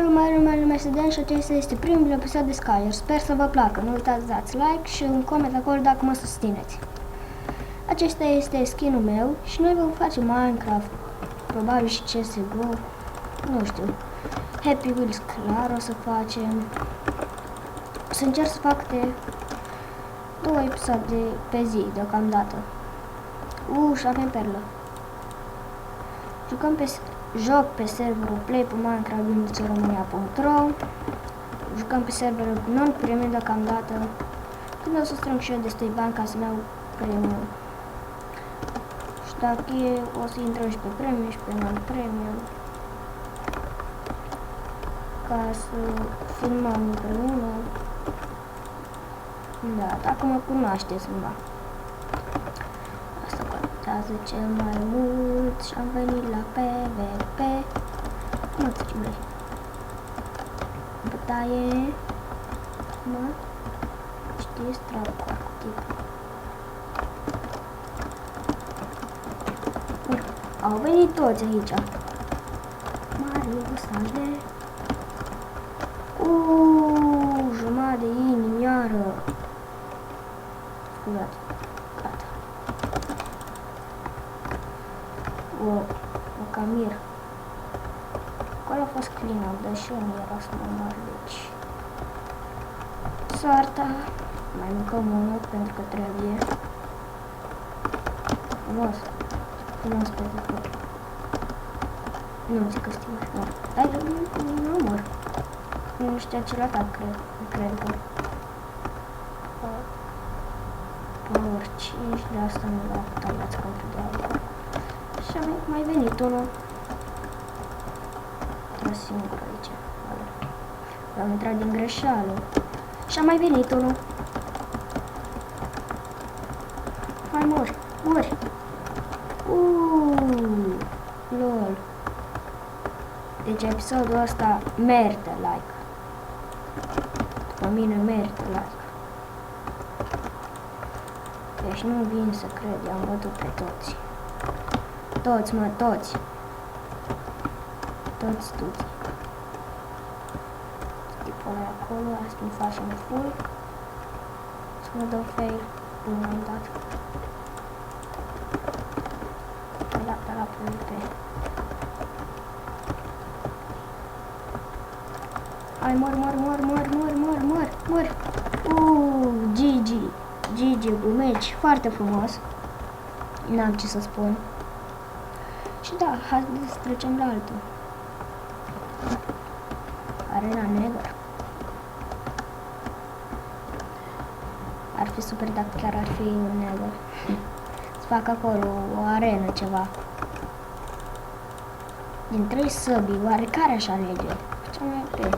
Numele este Dan și acesta este primul episod de Skyler. Sper să vă placă. Nu uitați să dați like și un coment acolo dacă mă susțineți. Acesta este skin-ul meu și noi vom face Minecraft. Probabil și CSGO. Nu știu. Happy Wheels clar o să facem. O să încerc să fac de 2 episoade pe zi deocamdată. Și avem perlă. Joc pe serverul play.minecraft.romania.ro. Jucăm pe serverul non-premium deocamdată. Când o să strâng și eu destui bani ca să-mi iau premium. Și dacă e, o să intrăm și pe premium și pe non-premium. Ca să filmăm împreună. Da, dacă mă cunoașteți, da. Asta contează cel mai mult și am venit la PvP. Nu știu ce vrei. Bătaie. Mă? Știi, strau cu arcutic. Au venit toți aici. Marius, ale. Jumătate de inimioară. Scuzați. Gata. O camir. Acolo a fost clean-up, dar și eu nu era să mă mor, deci... Soarta. Mai mâncăm unul pentru că trebuie. Frumos. Frumos pe tot. Nu zic că stimă. Nu. Dar nu mor. Nu știu ce atac, cred că. Power 5, de asta nu l-am tagliați contra de alcool. Și a mai venit unul. Era singur aici. Am intrat din greșeală. Și a mai venit unul. Hai, mori, mori. Lol. Deci episodul ăsta merită like. După mine merită like. Deci nu vin să cred, i-am bătut pe toți. Toți, mă, toți. Toți. Tipul ăla acolo, asta îmi face un full. Să mă dau fail. Bun, am dat. Pe la PvP. Hai, mor. GG cu meci, foarte frumos. N-am ce să spun. Și da, hai să trecem la altul. Arena Nether. Ar fi super dacă chiar ar fi un Nether. Să fac acolo o arenă ceva. Din 3 săbii, oare care aș alege? Ce mai e?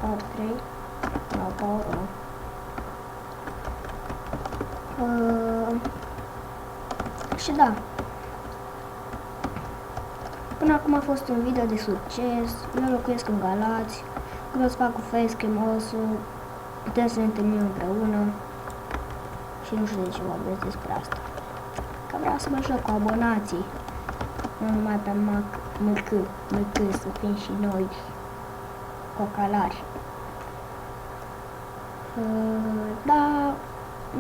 Power 3? Nu, Power 1. Și da. Până acum a fost un video de succes. Eu locuiesc în Galați. Când o să fac cu facecam, o să putem să ne întâlnim împreună. Și nu știu de ce vorbesc despre asta. Că vreau să mă joc cu abonații. Nu numai pe MK, să fim și noi cocalari. Da,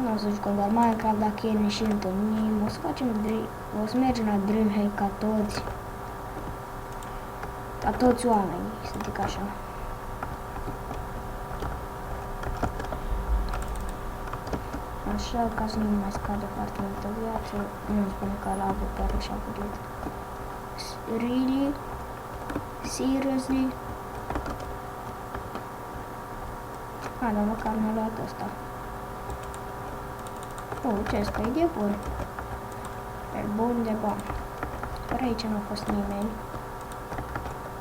nu o să jucăm doar Minecraft, dacă e ne și întâlnim, o să facem o să mergem la Dreamhack ca toți oamenii, să zic așa. Așa, ca să nu mai scade foarte multă viață, nu spune că la avut chiar așa buget. Really? Seriously? Dar măcar n-a luat ăsta. Ce spui de bun. E bun de bun. Dar aici nu a fost nimeni.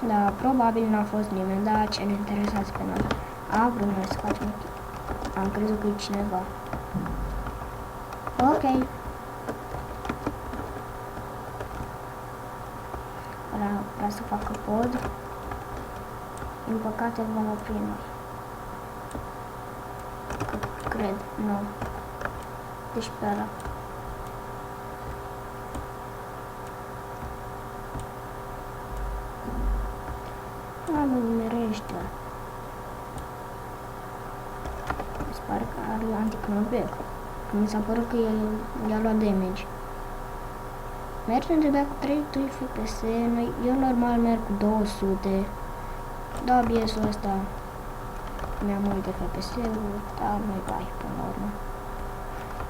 Da, probabil n-a fost nimeni, dar ce ne interesați pe noi? Am vrut noi să facem. Am crezut că e cineva. Ok. Ăla vrea să facă pod. Din păcate vom opri noi. Cred, nu. Deci pe ăla. Mă nimerește. Mi se pare că are anti-knockback. Mi s-a părut că i-a luat damage. Mergem trebuia cu 3 FPS, eu normal merg cu 200. Da, OBS-ul ăsta mi-a multe FPS-uri, dar nu-i bai până la urmă.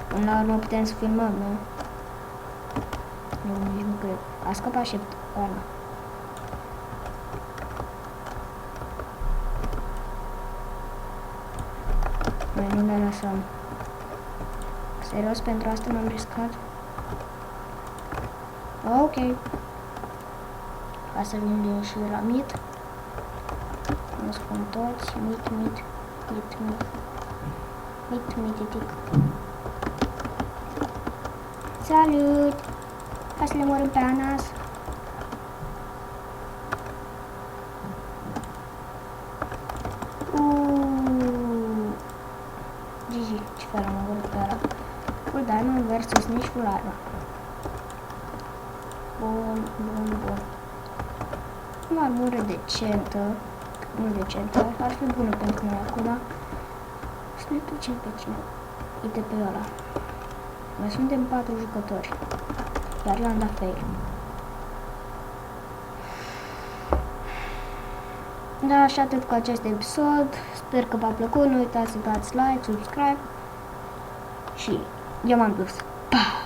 Până la urmă putem să filmăm, nu? Nu, nici nu cred. A scăpat și ăla. Noi nu le lăsăm. Serios, pentru asta m-am riscat? Ok. Hai să vindem și la mit. Nu spun toți. Mititic. Salut! Hai să le omorâm pe Anas. GG, ce fel am omorât pe ăla. Full diamond versus nici full armor. Bun. O armură decentă. Nu decentă, ar fi bună pentru noi acum. Să ne ducem pe cine. Uite pe ăla. Mai suntem 4 jucători. Iar eu am dat fail. Da, și atât cu acest episod. Sper că v-a plăcut. Nu uitați să dați like, subscribe. Și eu m-am dus. Pa!